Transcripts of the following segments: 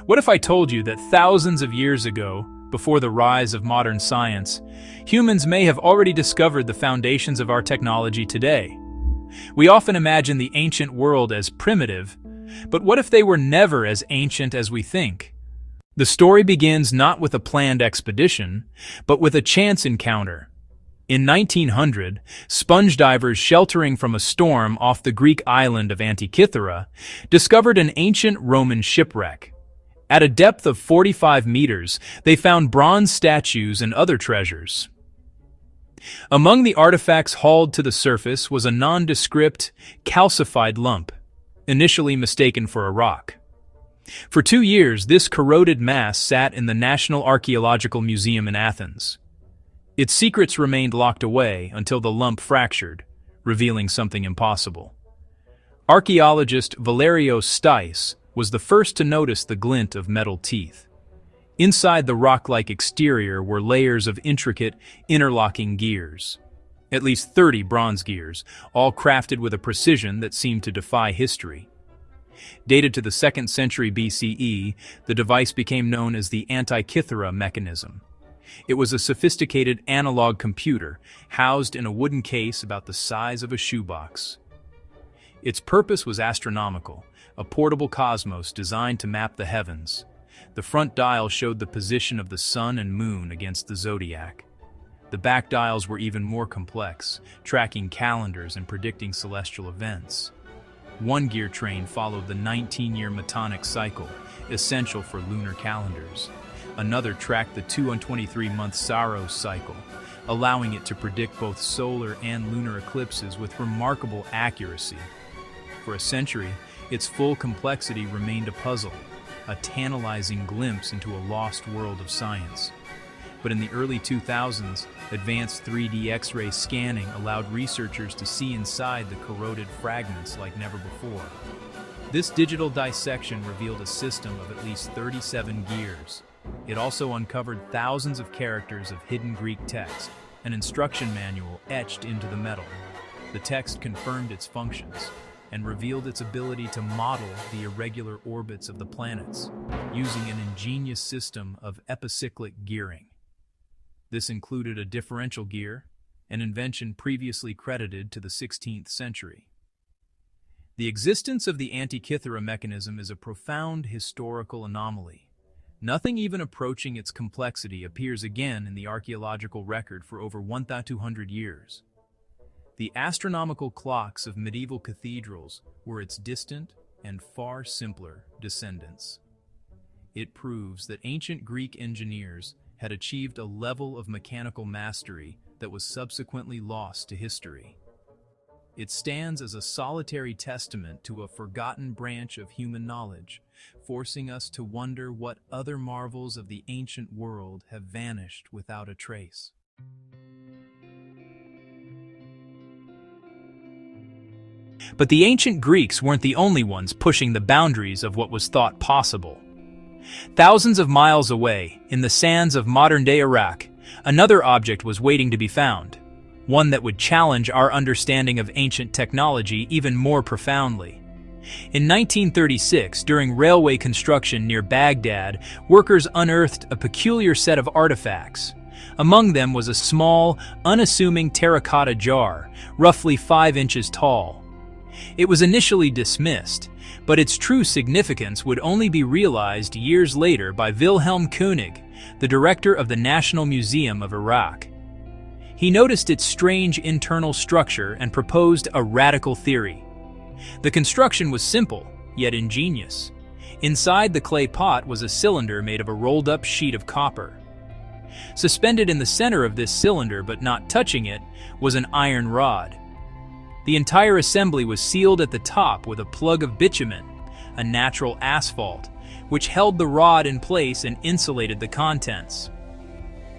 What if I told you that thousands of years ago, before the rise of modern science, humans may have already discovered the foundations of our technology today? We often imagine the ancient world as primitive, but what if they were never as ancient as we think? The story begins not with a planned expedition, but with a chance encounter. In 1900, sponge divers sheltering from a storm off the Greek island of Antikythera discovered an ancient Roman shipwreck. At a depth of 45 meters, they found bronze statues and other treasures. Among the artifacts hauled to the surface was a nondescript, calcified lump, initially mistaken for a rock. For 2 years, this corroded mass sat in the National Archaeological Museum in Athens. Its secrets remained locked away until the lump fractured, revealing something impossible. Archaeologist Valerios Stais was the first to notice the glint of metal teeth. Inside the rock-like exterior were layers of intricate, interlocking gears. At least 30 bronze gears, all crafted with a precision that seemed to defy history. Dated to the 2nd century BCE, the device became known as the Antikythera Mechanism. It was a sophisticated analog computer housed in a wooden case about the size of a shoebox. Its purpose was astronomical, a portable cosmos designed to map the heavens. The front dial showed the position of the sun and moon against the zodiac. The back dials were even more complex, tracking calendars and predicting celestial events. One gear train followed the 19-year Metonic cycle, essential for lunar calendars. Another tracked the 223-month Saros cycle, allowing it to predict both solar and lunar eclipses with remarkable accuracy. For a century, its full complexity remained a puzzle, a tantalizing glimpse into a lost world of science. But in the early 2000s, advanced 3D X-ray scanning allowed researchers to see inside the corroded fragments like never before. This digital dissection revealed a system of at least 37 gears. It also uncovered thousands of characters of hidden Greek text, an instruction manual etched into the metal. The text confirmed its functions and revealed its ability to model the irregular orbits of the planets, using an ingenious system of epicyclic gearing. This included a differential gear, an invention previously credited to the 16th century. The existence of the Antikythera mechanism is a profound historical anomaly. Nothing even approaching its complexity appears again in the archaeological record for over 1,200 years. The astronomical clocks of medieval cathedrals were its distant and far simpler descendants. It proves that ancient Greek engineers had achieved a level of mechanical mastery that was subsequently lost to history. It stands as a solitary testament to a forgotten branch of human knowledge, forcing us to wonder what other marvels of the ancient world have vanished without a trace. But the ancient Greeks weren't the only ones pushing the boundaries of what was thought possible. Thousands of miles away, in the sands of modern-day Iraq, another object was waiting to be found, one that would challenge our understanding of ancient technology even more profoundly. In 1936, during railway construction near Baghdad, workers unearthed a peculiar set of artifacts. Among them was a small, unassuming terracotta jar, roughly 5 inches tall. It was initially dismissed, but its true significance would only be realized years later by Wilhelm Koenig, the director of the National Museum of Iraq. He noticed its strange internal structure and proposed a radical theory. The construction was simple, yet ingenious. Inside the clay pot was a cylinder made of a rolled-up sheet of copper. Suspended in the center of this cylinder, but not touching it, was an iron rod. The entire assembly was sealed at the top with a plug of bitumen, a natural asphalt, which held the rod in place and insulated the contents.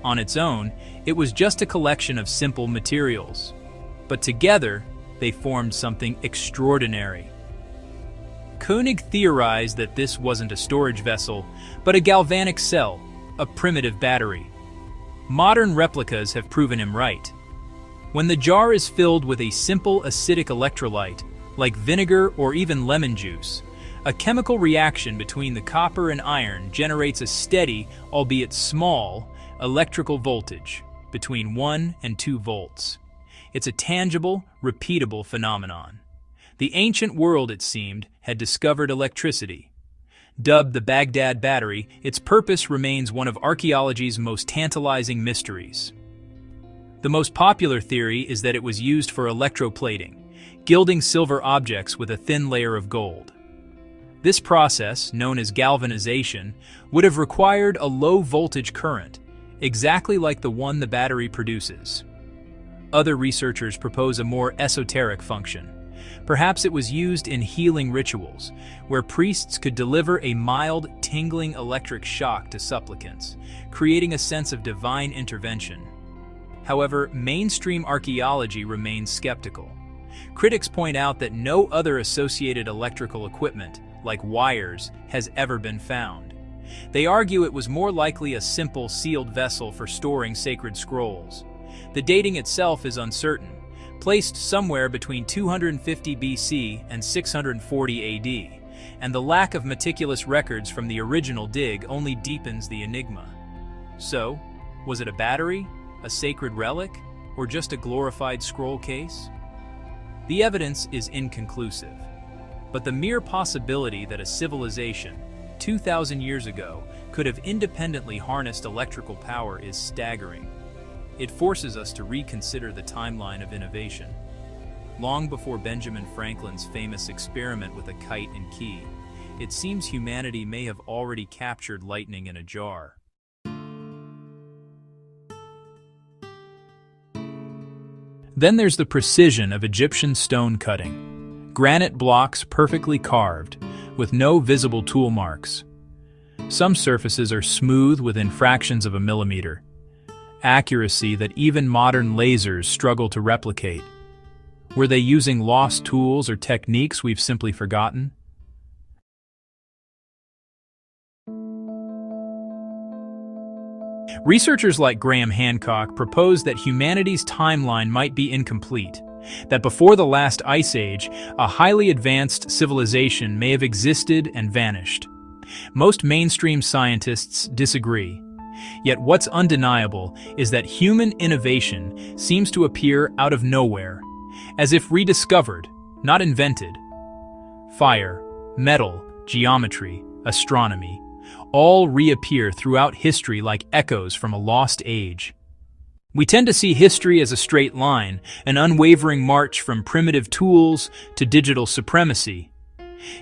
On its own, it was just a collection of simple materials, but together they formed something extraordinary. Koenig theorized that this wasn't a storage vessel, but a galvanic cell, a primitive battery. Modern replicas have proven him right. When the jar is filled with a simple acidic electrolyte, like vinegar or even lemon juice, A chemical reaction between the copper and iron generates a steady, albeit small, electrical voltage between 1 and 2 volts. It's a tangible, repeatable phenomenon. The ancient world, it seemed, had discovered electricity. Dubbed the Baghdad Battery, its purpose remains one of archaeology's most tantalizing mysteries. The most popular theory is that it was used for electroplating, gilding silver objects with a thin layer of gold. This process, known as galvanization, would have required a low-voltage current, exactly like the one the battery produces. Other researchers propose a more esoteric function. Perhaps it was used in healing rituals, where priests could deliver a mild, tingling electric shock to supplicants, creating a sense of divine intervention. However, mainstream archaeology remains skeptical. Critics point out that no other associated electrical equipment, like wires, has ever been found. They argue it was more likely a simple sealed vessel for storing sacred scrolls. The dating itself is uncertain, placed somewhere between 250 BC and 640 AD, and the lack of meticulous records from the original dig only deepens the enigma. So, was it a battery, a sacred relic, or just a glorified scroll case? The evidence is inconclusive, but the mere possibility that a civilization, 2,000 years ago, could have independently harnessed electrical power is staggering. It forces us to reconsider the timeline of innovation. Long before Benjamin Franklin's famous experiment with a kite and key, it seems humanity may have already captured lightning in a jar. Then there's the precision of Egyptian stone cutting. Granite blocks perfectly carved, with no visible tool marks. Some surfaces are smooth within fractions of a millimeter. Accuracy that even modern lasers struggle to replicate. Were they using lost tools or techniques we've simply forgotten? Researchers like Graham Hancock propose that humanity's timeline might be incomplete, that before the last ice age, a highly advanced civilization may have existed and vanished. Most mainstream scientists disagree. Yet what's undeniable is that human innovation seems to appear out of nowhere, as if rediscovered, not invented. Fire, metal, geometry, astronomy, all reappear throughout history like echoes from a lost age. We tend to see history as a straight line, an unwavering march from primitive tools to digital supremacy.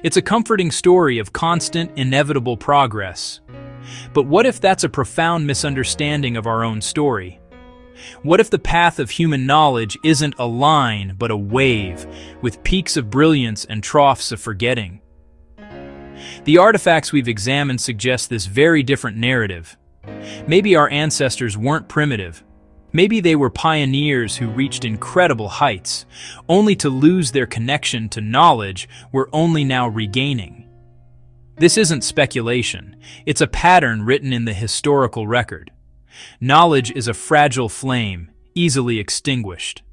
It's a comforting story of constant, inevitable progress. But what if that's a profound misunderstanding of our own story? What if the path of human knowledge isn't a line but a wave, with peaks of brilliance and troughs of forgetting? The artifacts we've examined suggest this very different narrative. Maybe our ancestors weren't primitive. Maybe they were pioneers who reached incredible heights, only to lose their connection to knowledge we're only now regaining. This isn't speculation. It's a pattern written in the historical record. Knowledge is a fragile flame, easily extinguished.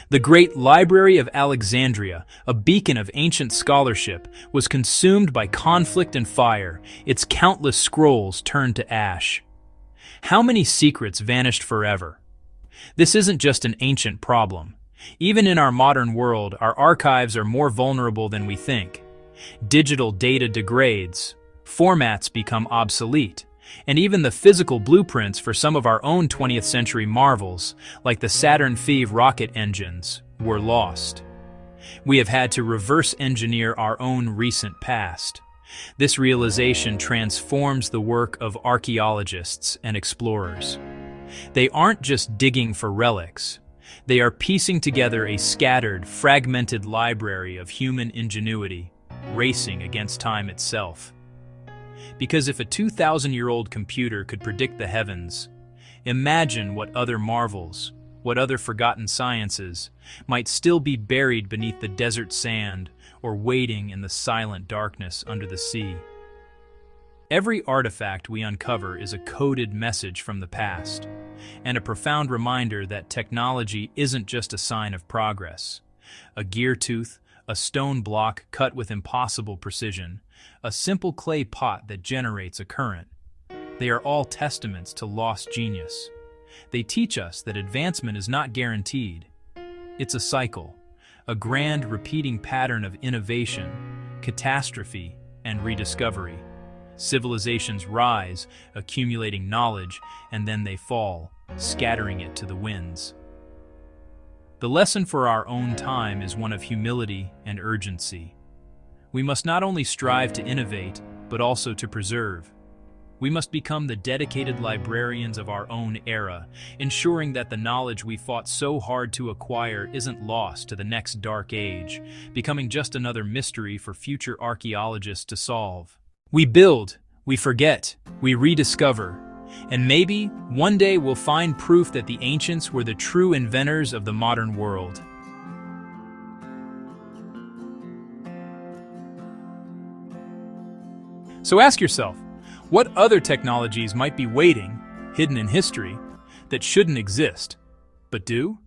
The great Library of Alexandria, a beacon of ancient scholarship, was consumed by conflict and fire, its countless scrolls turned to ash. How many secrets vanished forever? This isn't just an ancient problem. Even in our modern world, our archives are more vulnerable than we think. Digital data degrades, formats become obsolete, and even the physical blueprints for some of our own 20th century marvels, like the Saturn V rocket engines, were lost. We have had to reverse engineer our own recent past. This realization transforms the work of archaeologists and explorers. They aren't just digging for relics. They are piecing together a scattered, fragmented library of human ingenuity, racing against time itself. Because if a 2,000-year-old computer could predict the heavens, imagine what other marvels, what other forgotten sciences, might still be buried beneath the desert sand or waiting in the silent darkness under the sea. Every artifact we uncover is a coded message from the past, and a profound reminder that technology isn't just a sign of progress. A gear tooth, a stone block cut with impossible precision, a simple clay pot that generates a current. They are all testaments to lost genius. They teach us that advancement is not guaranteed. It's a cycle, a grand repeating pattern of innovation, catastrophe, and rediscovery. Civilizations rise, accumulating knowledge, and then they fall, scattering it to the winds. The lesson for our own time is one of humility and urgency. We must not only strive to innovate, but also to preserve. We must become the dedicated librarians of our own era, ensuring that the knowledge we fought so hard to acquire isn't lost to the next dark age, becoming just another mystery for future archaeologists to solve. We build, we forget, we rediscover, and maybe one day we'll find proof that the ancients were the true inventors of the modern world. So ask yourself, what other technologies might be waiting, hidden in history, that shouldn't exist, but do?